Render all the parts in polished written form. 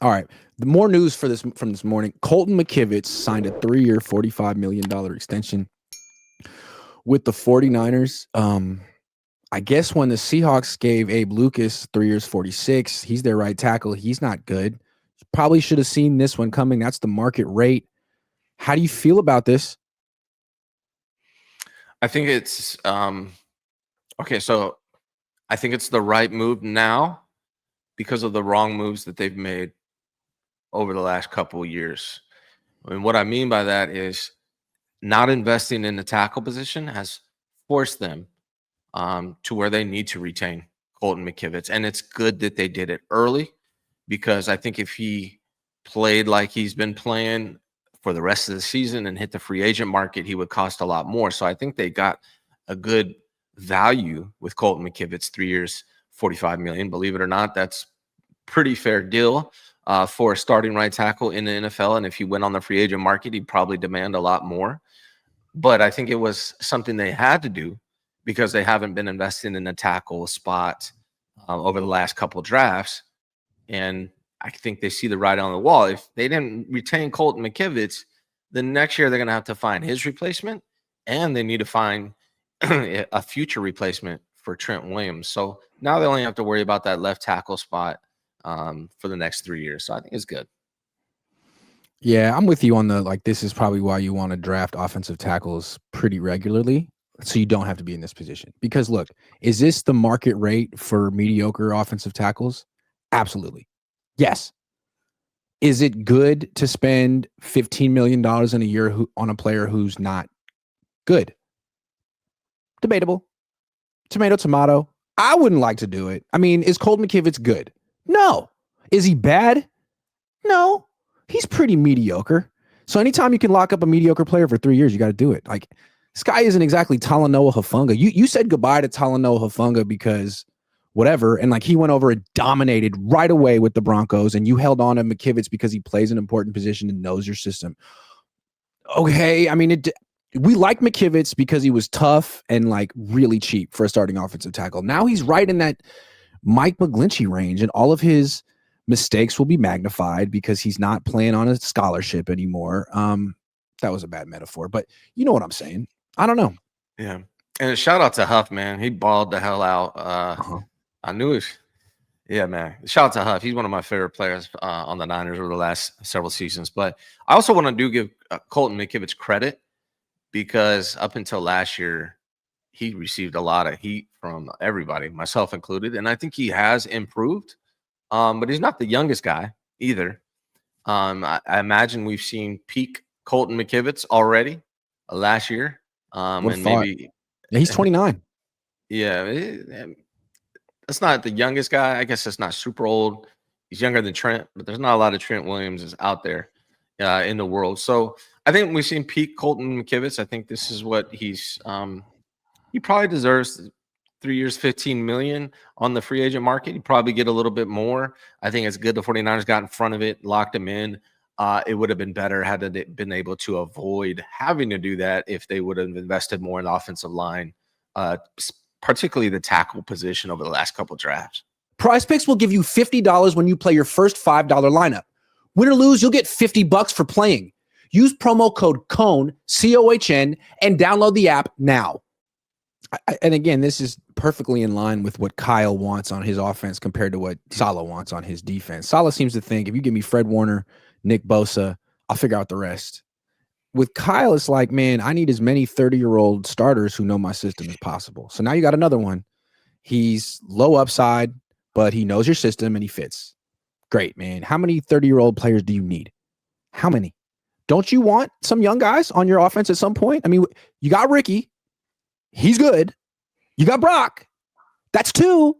All right. The more news for this from this morning. Colton McKivitz signed a 3-year, $45 million extension with the 49ers. I guess when the Seahawks gave Abe Lucas 3 years, 46, he's their right tackle. He's not good. Probably should have seen this one coming. That's the market rate. How do you feel about this? I think it's okay. So I think it's the right move now because of the wrong moves that they've made over the last couple of years. And what I mean by that is not investing in the tackle position has forced them to where they need to retain Colton McKivitz. And it's good that they did it early because I think if he played like he's been playing for the rest of the season and hit the free agent market, he would cost a lot more. So I think they got a good value with Colton McKivitz, 3 years, $45 million. Believe it or not, that's pretty fair deal for a starting right tackle in the NFL. And if he went on the free agent market, he'd probably demand a lot more. But I think it was something they had to do because they haven't been investing in the tackle spot over the last couple of drafts. And I think they see the writing on the wall. If they didn't retain Colton McKivitz, then next year they're going to have to find his replacement, and they need to find a future replacement for Trent Williams. So now they only have to worry about that left tackle spot for the next 3 years. So I think it's good. Yeah, I'm with you on this is probably why you want to draft offensive tackles pretty regularly so you don't have to be in this position. Because look, is this the market rate for mediocre offensive tackles? Absolutely. Yes. Is it good to spend $15 million in a year on a player who's not good? Debatable. Tomato, tomato. I wouldn't like to do it. I mean, is Colton McKivitz good? No. Is he bad? No. He's pretty mediocre. So anytime you can lock up a mediocre player for 3 years, you got to do it. Like, this guy isn't exactly Talanoa Hufanga. You said goodbye to Talanoa Hufanga because whatever, and like he went over and dominated right away with the Broncos, and you held on to McKivitz because he plays an important position and knows your system. Okay, I mean, we like McKivitz because he was tough and like really cheap for a starting offensive tackle. Now he's right in that Mike McGlinchey range, and all of his mistakes will be magnified because he's not playing on a scholarship anymore. That was a bad metaphor, but you know what I'm saying. I don't know. Yeah. And a shout out to Huff, man. He balled the hell out. I knew it. Yeah, man. Shout out to Huff. He's one of my favorite players on the Niners over the last several seasons. But I also want to give Colton McKivitz credit because up until last year, he received a lot of heat from everybody, myself included. And I think he has improved. But he's not the youngest guy either. I imagine we've seen peak Colton McKivitz already last year. And maybe he's 29. Yeah, that's not the youngest guy. I guess that's not super old. He's younger than Trent, but there's not a lot of Trent Williamses out there in the world. So I think we've seen peak Colton McKivitz. I think this is what he's he probably deserves 3 years, $15 million on the free agent market. He'd probably get a little bit more. I think it's good the 49ers got in front of it, locked him in. It would have been better had they been able to avoid having to do that if they would have invested more in the offensive line, particularly the tackle position over the last couple of drafts. Prize Picks will give you $50 when you play your first $5 lineup. Win or lose, you'll get $50 for playing. Use promo code COHN, COHN, and download the app now. And again, this is perfectly in line with what Kyle wants on his offense compared to what Saleh wants on his defense. Saleh seems to think if you give me Fred Warner, Nick Bosa, I'll figure out the rest. With Kyle, it's like, man, I need as many 30-year-old starters who know my system as possible. So now you got another one. He's low upside, but he knows your system and he fits. Great, man. How many 30-year-old players do you need? How many? Don't you want some young guys on your offense at some point? I mean, you got Ricky. He's good. You got Brock. That's 2.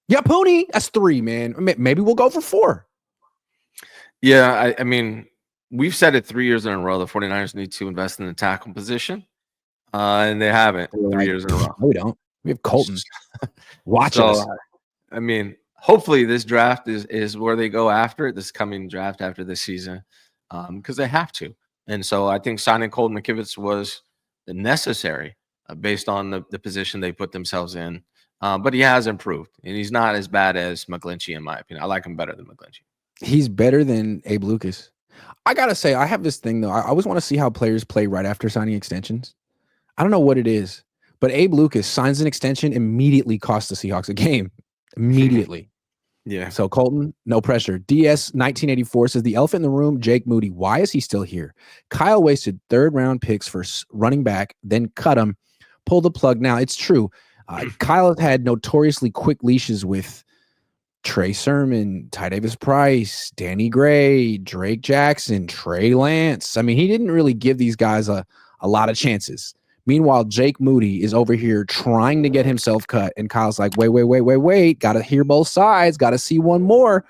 You got Pooney. That's 3, man. Maybe we'll go for 4. Yeah, I mean, we've said it 3 years in a row. The 49ers need to invest in the tackle position, and they haven't 3 years in a row. No, we don't. We have Colton. Watch us. I mean, hopefully this draft is where they go after this coming draft after this season because they have to. And so I think signing Colton McKivitz was necessary based on the position they put themselves in. But he has improved, and he's not as bad as McGlinchey, in my opinion. I like him better than McGlinchey. He's better than Abe Lucas. I gotta say, I have this thing though. I always want to see how players play right after signing extensions. I don't know what it is, but Abe Lucas signs an extension, immediately costs the Seahawks a game. Immediately. Yeah. So Colton, no pressure. DS 1984 says the elephant in the room, Jake Moody. Why is he still here? Kyle wasted third-round picks for running back, then cut him. Pull the plug now. It's true. Kyle has had notoriously quick leashes with Trey Sermon, Ty Davis Price, Danny Gray, Drake Jackson, Trey Lance. I mean, he didn't really give these guys a lot of chances. Meanwhile, Jake Moody is over here trying to get himself cut, and Kyle's like, wait. Got to hear both sides. Got to see one more.